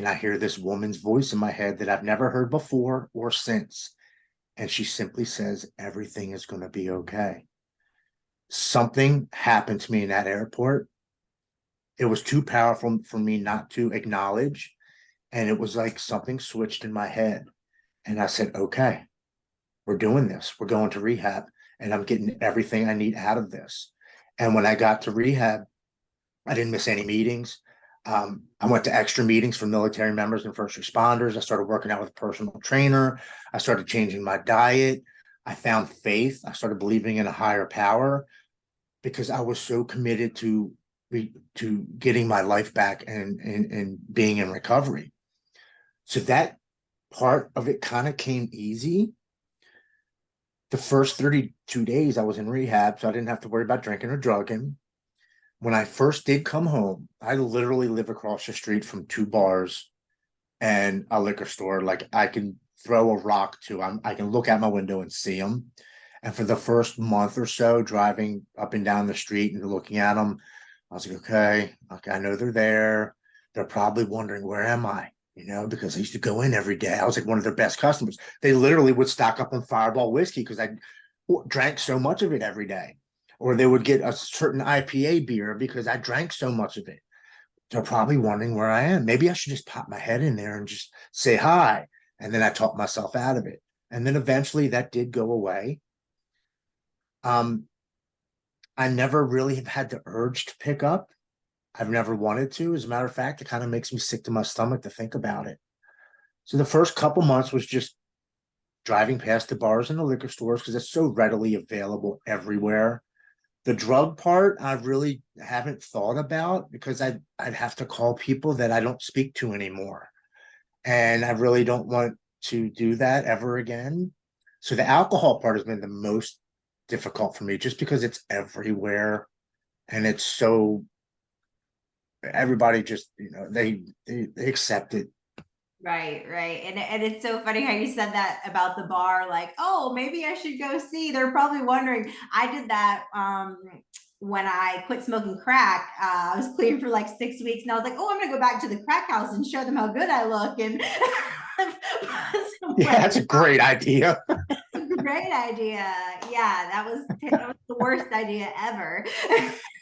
And I hear this woman's voice in my head that I've never heard before or since. And she simply says, everything is going to be okay. Something happened to me in that airport. It was too powerful for me not to acknowledge. And it was like something switched in my head. And I said, okay, we're doing this. We're going to rehab and I'm getting everything I need out of this. And when I got to rehab, I didn't miss any meetings. I went to extra meetings for military members and first responders. I started working out with a personal trainer. I started changing my diet. I found faith. I started believing in a higher power because I was so committed to getting my life back and being in recovery. So that part of it kind of came easy. The first 32 days I was in rehab, so I didn't have to worry about drinking or drugging. When I first did come home, I literally live across the street from two bars and a liquor store. Like I can throw a rock to them. I can look out my window and see them. And for the first month or so, driving up and down the street and looking at them, I was like, okay, I know they're there. They're probably wondering, where am I? Because I used to go in every day. I was like one of their best customers. They literally would stock up on Fireball whiskey because I drank so much of it every day. Or they would get a certain IPA beer because I drank so much of it. They're probably wondering where I am. Maybe I should just pop my head in there and just say hi. And then I talked myself out of it. And then eventually that did go away. Um, I never really have had the urge to pick up. I've never wanted to. As a matter of fact, it kind of makes me sick to my stomach to think about it. So the first couple months was just driving past the bars and the liquor stores because it's so readily available everywhere. The drug part, I really haven't thought about because I'd have to call people that I don't speak to anymore. And I really don't want to do that ever again. So the alcohol part has been the most difficult for me just because it's everywhere and it's so everybody just they accept it. Right, right. And it's so funny how you said that about the bar, like, oh, maybe I should go see. They're probably wondering. I did that when I quit smoking crack. I was clean for like 6 weeks and I was like, oh, I'm gonna go back to the crack house and show them how good I look. And Yeah, that's a great idea. great idea. Yeah, that was the worst idea ever.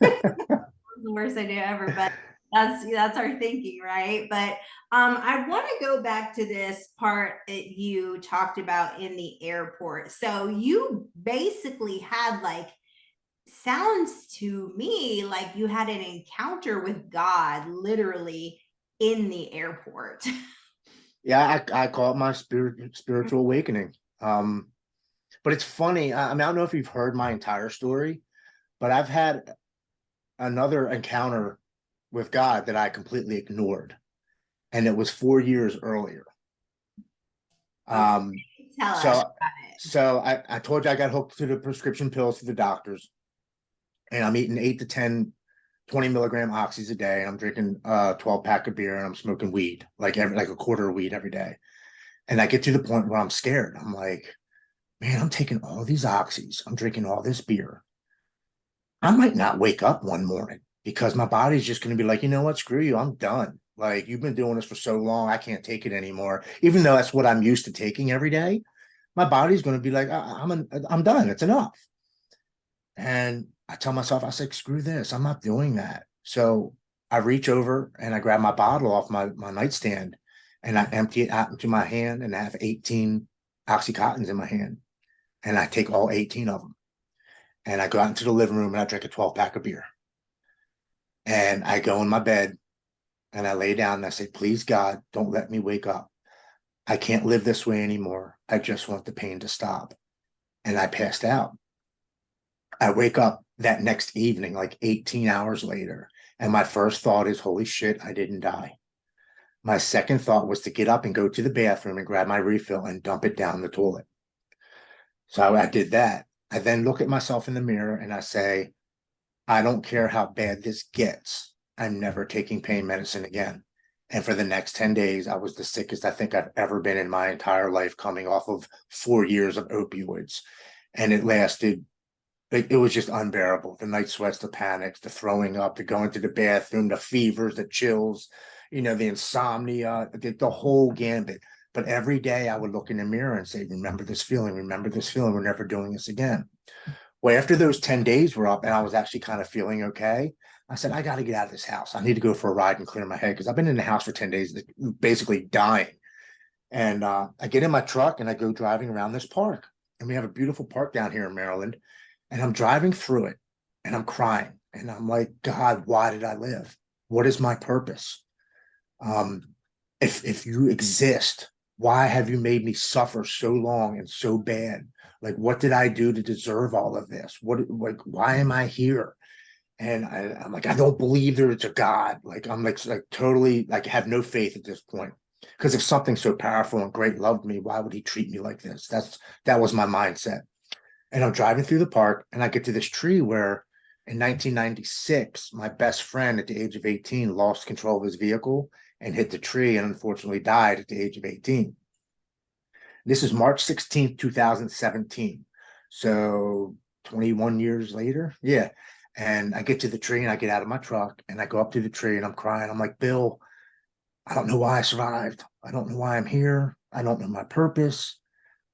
The worst idea ever, but that's our thinking, right? But I want to go back to this part that you talked about in the airport. So you basically had like, sounds to me like you had an encounter with God literally in the airport. Yeah, I call it my spiritual awakening. But it's funny. I mean, I don't know if you've heard my entire story, but I've had another encounter with God that I completely ignored, and it was 4 years earlier. Okay, Um, tell us so about it. so I told you I got hooked to the prescription pills to the doctors, and I'm eating 8 to 10 20 milligram oxys a day, and I'm drinking a 12 pack of beer, and I'm smoking weed like a quarter of weed every day. And I get to the point where I'm scared. I'm like, man, I'm taking all these oxys, I'm drinking all this beer. I might not wake up one morning because my body's just going to be like, you know what, screw you, I'm done. Like, you've been doing this for so long, I can't take it anymore. Even though that's what I'm used to taking every day, my body's going to be like, I'm done. It's enough. And I tell myself, I said, screw this, I'm not doing that. So I reach over and I grab my bottle off my nightstand and I empty it out into my hand and I have 18 Oxycontins in my hand. And I take all 18 of them and I go out into the living room and I drink a 12 pack of beer. And I go in my bed and I lay down and I say, please, God, don't let me wake up. I can't live this way anymore. I just want the pain to stop. And I passed out. I wake up that next evening, like 18 hours later. And my first thought is, holy shit, I didn't die. My second thought was to get up and go to the bathroom and grab my refill and dump it down the toilet. So I did that. I then look at myself in the mirror and I say, I don't care how bad this gets. I'm never taking pain medicine again. And for the next 10 days, I was the sickest I think I've ever been in my entire life, coming off of 4 years of opioids. And it lasted, it was just unbearable. The night sweats, the panics, the throwing up, the going to the bathroom, the fevers, the chills. the insomnia, the whole gambit. But every day I would look in the mirror and say, remember this feeling, remember this feeling. We're never doing this again. Well, after those 10 days were up and I was actually kind of feeling okay, I said, I got to get out of this house. I need to go for a ride and clear my head because I've been in the house for 10 days, basically dying. And I get in my truck and I go driving around this park. And we have a beautiful park down here in Maryland. And I'm driving through it and I'm crying. And I'm like, God, why did I live? What is my purpose? Um, if you exist, why have you made me suffer so long and so bad? Like, what did I do to deserve all of this? Like, why am I here? And I'm like, I don't believe there's a God. Like, I'm like totally like have no faith at this point. Because if something so powerful and great loved me, why would he treat me like this? That was my mindset. And I'm driving through the park and I get to this tree where in 1996, my best friend at the age of 18 lost control of his vehicle and hit the tree and unfortunately died at the age of 18. This is March 16th, 2017. So 21 years later. Yeah. And I get to the tree and I get out of my truck and I go up to the tree and I'm crying. I'm like, Bill, I don't know why I survived. I don't know why I'm here. I don't know my purpose.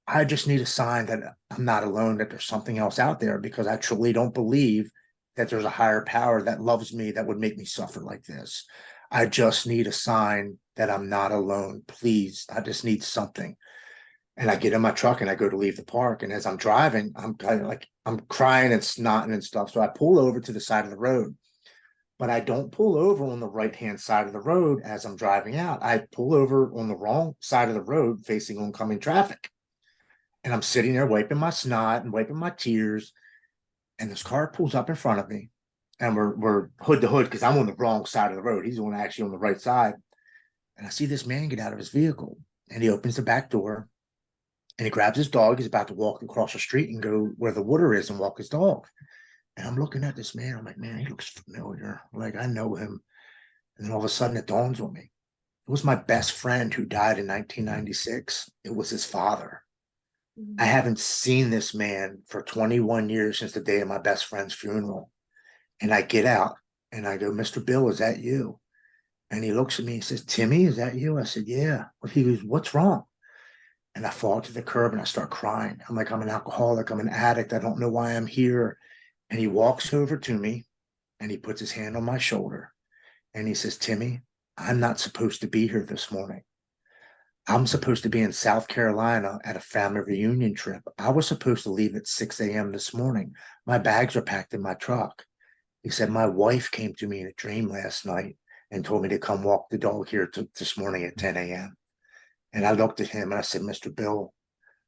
I just need a sign that I'm not alone, that there's something else out there because I truly don't believe that there's a higher power that loves me that would make me suffer like this. I just need a sign that I'm not alone. Please, I just need something. And I get in my truck and I go to leave the park. And as I'm driving, I'm kind of like, I'm crying and snotting and stuff. So I pull over to the side of the road, but I don't pull over on the right-hand side of the road as I'm driving out. I pull over on the wrong side of the road facing oncoming traffic. And I'm sitting there wiping my snot and wiping my tears. And this car pulls up in front of me. And we're hood to hood because I'm on the wrong side of the road. He's actually on the right side. And I see this man get out of his vehicle and he opens the back door and he grabs his dog. He's about to walk across the street and go where the water is and walk his dog. And I'm looking at this man. I'm like, man, he looks familiar. Like, I know him. And then all of a sudden it dawns on me. It was my best friend who died in 1996. It was his father. I haven't seen this man for 21 years since the day of my best friend's funeral. And I get out and I go, Mr. Bill, is that you? And he looks at me and says, Timmy, is that you? I said, yeah. He goes, what's wrong? And I fall to the curb and I start crying. I'm like, I'm an alcoholic. I'm an addict. I don't know why I'm here. And he walks over to me and he puts his hand on my shoulder and he says, Timmy, I'm not supposed to be here this morning. I'm supposed to be in South Carolina at a family reunion trip. I was supposed to leave at 6 a.m. this morning. My bags are packed in my truck. He said, my wife came to me in a dream last night and told me to come walk the dog here this morning at 10 a.m. And I looked at him and I said, Mr. Bill,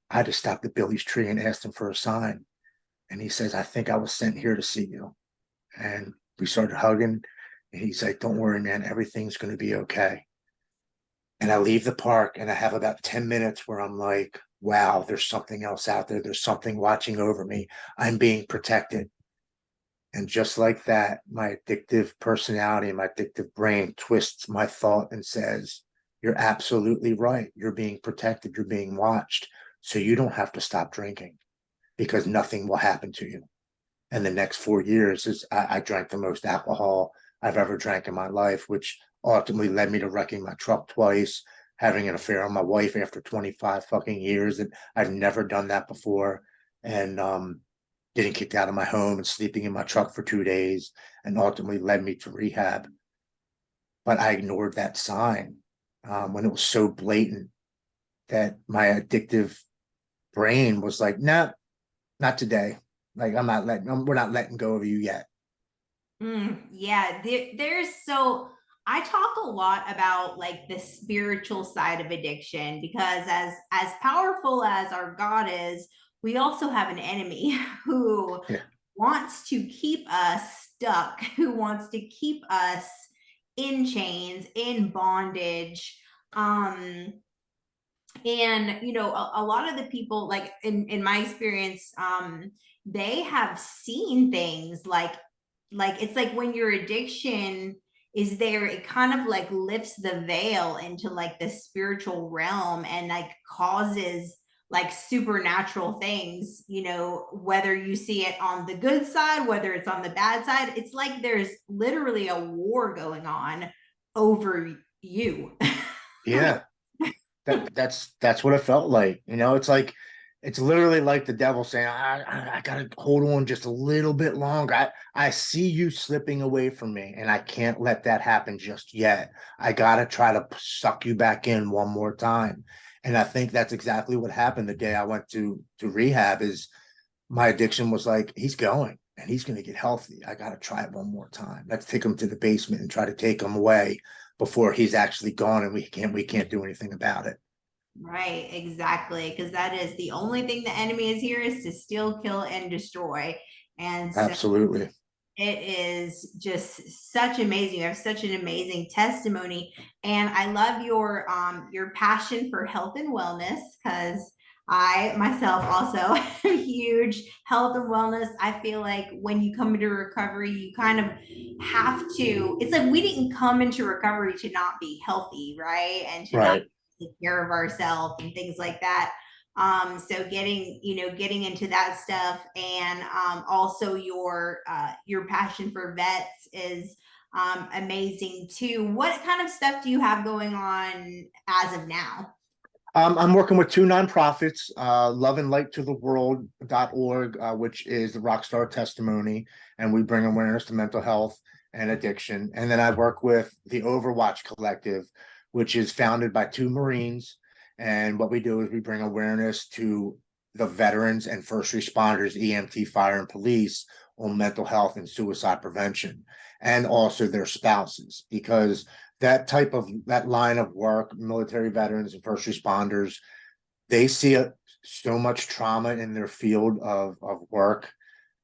I just stopped at Billy's tree and asked him for a sign. And he says, I think I was sent here to see you. And we started hugging. And he's like, don't worry, man, everything's going to be okay. And I leave the park and I have about 10 minutes where I'm like, wow, there's something else out there. There's something watching over me. I'm being protected. And just like that, my addictive personality and my addictive brain twists my thought and says, you're absolutely right. You're being protected. You're being watched. So you don't have to stop drinking because nothing will happen to you. And the next 4 years is I drank the most alcohol I've ever drank in my life, which ultimately led me to wrecking my truck twice, having an affair on my wife after 25 fucking years. And I've never done that before. And getting kicked out of my home and sleeping in my truck for 2 days and ultimately led me to rehab. But I ignored that sign when it was so blatant that my addictive brain was like, no, not today. Like we're not letting go of you yet. Yeah, there's so I talk a lot about like the spiritual side of addiction because as powerful as our God is, we also have an enemy who Yeah. wants to keep us stuck, who wants to keep us in chains, in bondage. And a lot of the people, like in my experience, they have seen things like it's like when your addiction is there, it kind of like lifts the veil into like the spiritual realm and like causes like supernatural things, whether you see it on the good side, whether it's on the bad side. It's like there's literally a war going on over you. Yeah. That's what it felt like. It's like it's literally like the devil saying, I gotta hold on just a little bit longer. I see you slipping away from me, and I can't let that happen just yet. I gotta try to suck you back in one more time. And I think that's exactly what happened the day I went to rehab. Is my addiction was like, he's going and he's going to get healthy. I got to try it one more time. Let's take him to the basement and try to take him away before he's actually gone, and we can't do anything about it. Right, exactly. Because that is the only thing the enemy is here is to steal, kill, and destroy. And so Absolutely. it is just such amazing. You have such an amazing testimony. And I love your passion for health and wellness, because I myself also am huge health and wellness. I feel like when you come into recovery, you kind of have to, it's like we didn't come into recovery to not be healthy, right? And to not Right. take care of ourselves and things like that. So getting into that stuff, and also your passion for vets is amazing too. What kind of stuff do you have going on as of now? I'm working with two nonprofits, Love and Light to the World.org, which is the Rockstar Testimony, and we bring awareness to mental health and addiction. And then I work with the Overwatch Collective, which is founded by two Marines. And what we do is we bring awareness to the veterans and first responders, EMT, fire, and police on mental health and suicide prevention, and also their spouses, because that line of work, military veterans and first responders, they see so much trauma in their field of work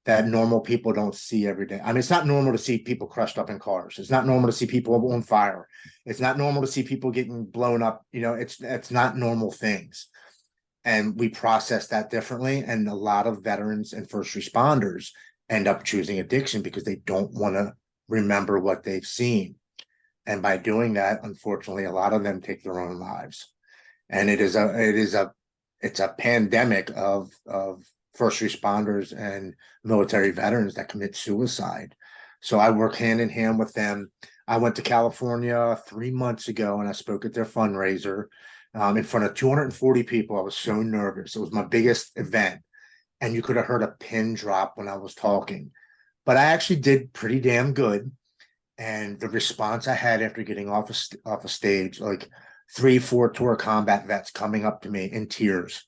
that normal people don't see every day. I mean, it's not normal to see people crushed up in cars. It's not normal to see people on fire. It's not normal to see people getting blown up. It's not normal things. And we process that differently. And a lot of veterans and first responders end up choosing addiction because they don't want to remember what they've seen. And by doing that, unfortunately, a lot of them take their own lives. And it's a pandemic of first responders and military veterans that commit suicide. So I work hand in hand with them. I went to California 3 months ago and I spoke at their fundraiser in front of 240 people. I was so nervous. It was my biggest event, and you could have heard a pin drop when I was talking. But I actually did pretty damn good. And the response I had after getting off a stage, like 3, 4 tour combat vets coming up to me in tears,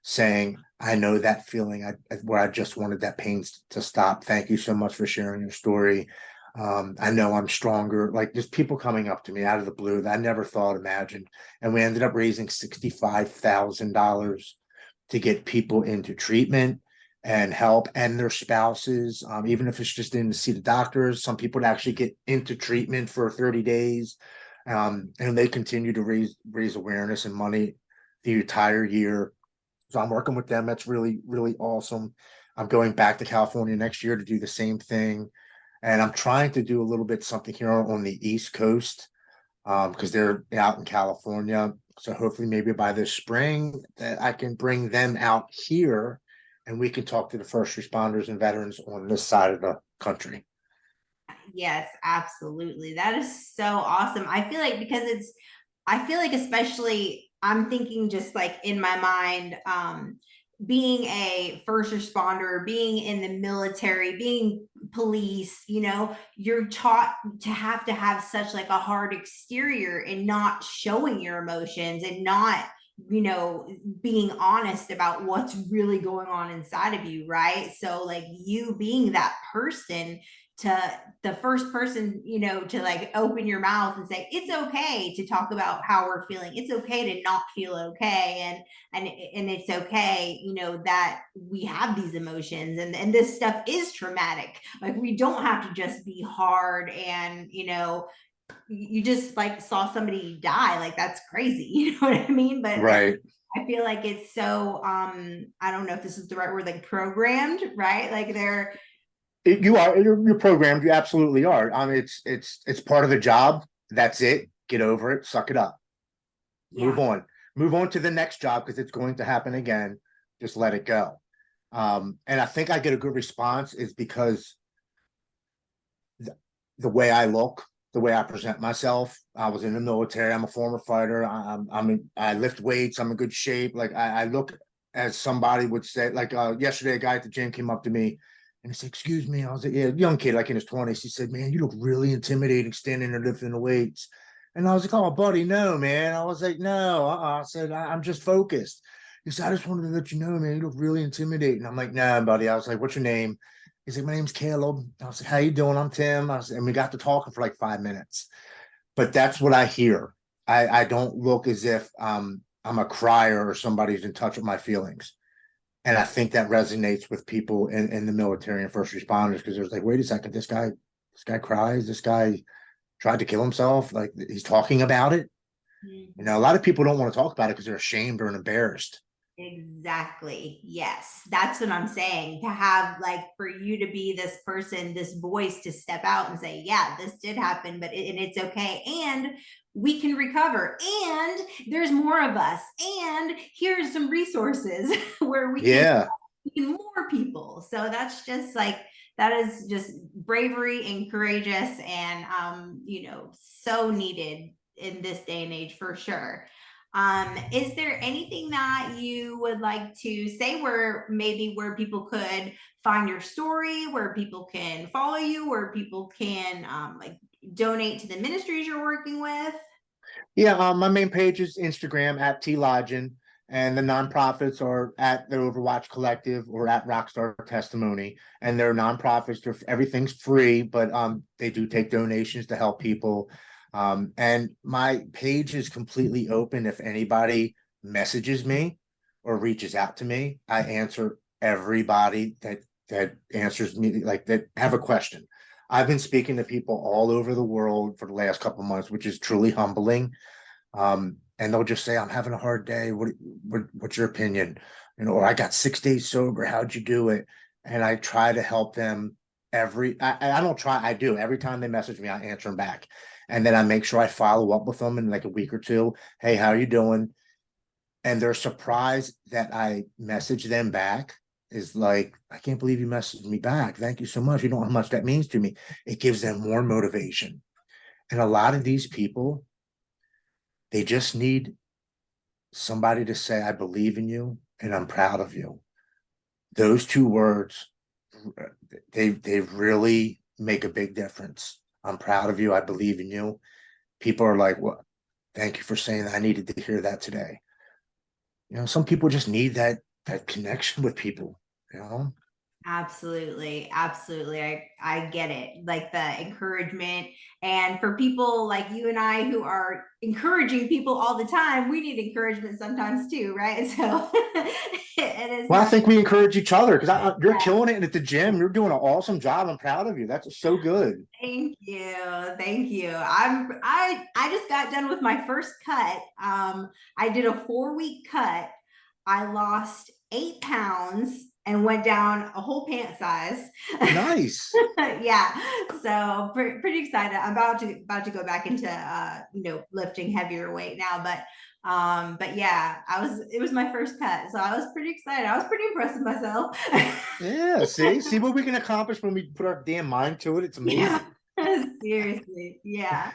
saying, "I know that feeling. Where I just wanted that pain to stop. Thank you so much for sharing your story. I know I'm stronger." Like, just people coming up to me out of the blue that I never thought imagined, and we ended up raising $65,000 to get people into treatment and help, and their spouses, even if it's just in to see the doctors. Some people actually get into treatment for 30 days, and they continue to raise awareness and money the entire year. So I'm working with them. That's really, really awesome. I'm going back to California next year to do the same thing. And I'm trying to do a little bit something here on the East Coast, because they're out in California. So hopefully maybe by this spring that I can bring them out here and we can talk to the first responders and veterans on this side of the country. Yes, absolutely. That is so awesome. I feel like, especially, I'm thinking just like in my mind, being a first responder, being in the military, being police, you're taught to have such like a hard exterior and not showing your emotions, and not, being honest about what's really going on inside of you, right? So like you being that person, to the first person, to like open your mouth and say it's okay to talk about how we're feeling, it's okay to not feel okay, and it's okay, that we have these emotions, and this stuff is traumatic. Like, we don't have to just be hard, and you just like saw somebody die, like that's crazy. You know what I mean? But like, Right. I feel like it's so I don't know if this is the right word, like programmed, right? Like they're You're programmed. You absolutely are. I mean, it's part of the job. That's it. Get over it. Suck it up. yeah. Move on to the next job, because it's going to happen again. Just let it go. And I think I get a good response is because the way I look, the way I present myself. I was in the military. I'm a former fighter. I lift weights. I'm in good shape. Like I look as somebody would say. Like yesterday, a guy at the gym came up to me and he said, "Excuse me." I was like, "Yeah, young kid, like in his 20s." He said, "Man, you look really intimidating standing there lifting the weights." And I was like, "Oh, buddy, no, man." I was like, "No." I said, "I'm just focused." He said, "I just wanted to let you know, man, you look really intimidating." I'm like, "No, buddy." I was like, "What's your name?" He's like, "My name's Caleb." I was like, "How you doing?" "I'm Tim." I said, and we got to talking for like 5 minutes. But that's what I hear. I don't look as if I'm a crier or somebody's in touch with my feelings. And I think that resonates with people in the military and first responders, because there's like, wait a second, this guy cries, this guy tried to kill himself, like he's talking about it. You know, a Mhm. lot of people don't want to talk about it because they're ashamed or embarrassed. Exactly. Yes. That's what I'm saying. To have, like, for you to be this person, this voice to step out and say, yeah, this did happen, but and it's okay. And we can recover. And there's more of us. And here's some resources where we can Yeah. help even more people. So that's just like, that is just bravery and courageous and, so needed in this day and age for sure. Is there anything that you would like to say where maybe where people could find your story, where people can follow you, where people can like donate to the ministries you're working with? Yeah, my main page is Instagram at TLodgin, and the nonprofits are at the Overwatch Collective or at Rockstar Testimony. And they're nonprofits. Everything's free, but they do take donations to help people. And my page is completely open. If anybody messages me or reaches out to me, I answer everybody that answers me, like that have a question. I've been speaking to people all over the world for the last couple of months, which is truly humbling. And they'll just say, "I'm having a hard day. What's your opinion?" Or "I got 6 days sober. How'd you do it?" And I try to help them I don't try, I do. Every time they message me, I answer them back. And then I make sure I follow up with them in like a week or two. "Hey, how are you doing?" And they're surprised that I message them back. Is like, "I can't believe you messaged me back. Thank you so much. You know how much that means to me." It gives them more motivation. And a lot of these people, they just need somebody to say, "I believe in you and I'm proud of you." Those two words, they really make a big difference. "I'm proud of you. I believe in you." People are like, "Well, thank you for saying that. I needed to hear that today." Some people just need that connection with people, you know? Absolutely, absolutely. I get it. Like the encouragement, and for people like you and I who are encouraging people all the time, we need encouragement sometimes too, right? So it is Well, I not. think we encourage each other because you're killing it at the gym. You're doing an awesome job. I'm proud of you. That's so good. Thank you. Thank you. I just got done with my first cut. I did a 4-week cut. I lost 8 pounds and went down a whole pant size. Nice. Yeah. So pretty excited. I'm about to go back into lifting heavier weight now, but yeah, it was my first cut. So I was pretty excited. I was pretty impressed with myself. Yeah, see what we can accomplish when we put our damn mind to it. It's Yeah. amazing. Seriously. Yeah.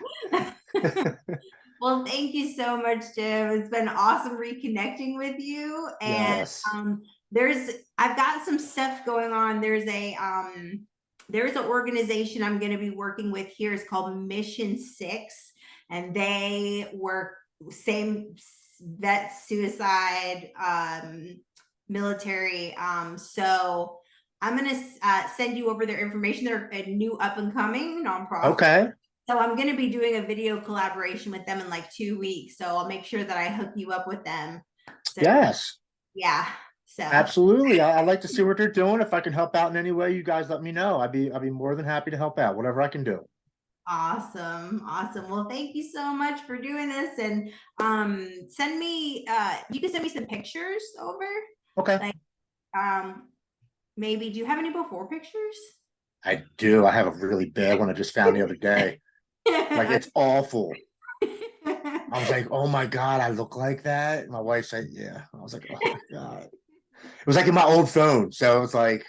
Well, thank you so much, Jim. It's been awesome reconnecting with you. And Yes. there's I've got some stuff going on. There's an organization I'm going to be working with here. It's called Mission 6, and they work same vet suicide military. So I'm going to send you over their information. They're a new up and coming nonprofit. Okay. So I'm going to be doing a video collaboration with them in like 2 weeks. So I'll make sure that I hook you up with them. So Yes. yeah. So Absolutely. I'd like to see what they're doing. If I can help out in any way, you guys let me know. I'd be more than happy to help out, whatever I can do. awesome. Awesome. Well, thank you so much for doing this. And send me you can send me some pictures over. Okay. Like um maybe do you have any before pictures? I do. I have a really bad one I just found the other day. Like it's awful. I was like, "Oh my God, I look like that." My wife said, "Yeah." I was like, "Oh my God." It was like in my old phone. So it's like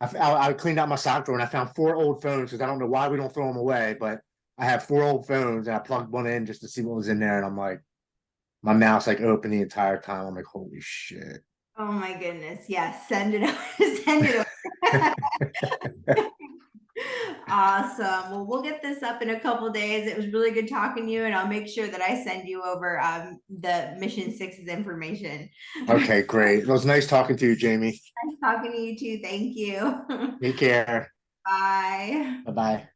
I cleaned out my sock drawer and I found 4 old phones because I don't know why we don't throw them away, but I have 4 old phones and I plugged one in just to see what was in there. And I'm like, my mouth's like open the entire time. I'm like, holy shit. Oh my goodness. Yes, send it over. Send it over. Awesome. Well, we'll get this up in a couple days. It was really good talking to you, and I'll make sure that I send you over the Mission 6's information. Okay, great. It was nice talking to you, Jamie. Nice talking to you too. Thank you. Take care. Bye. Bye bye.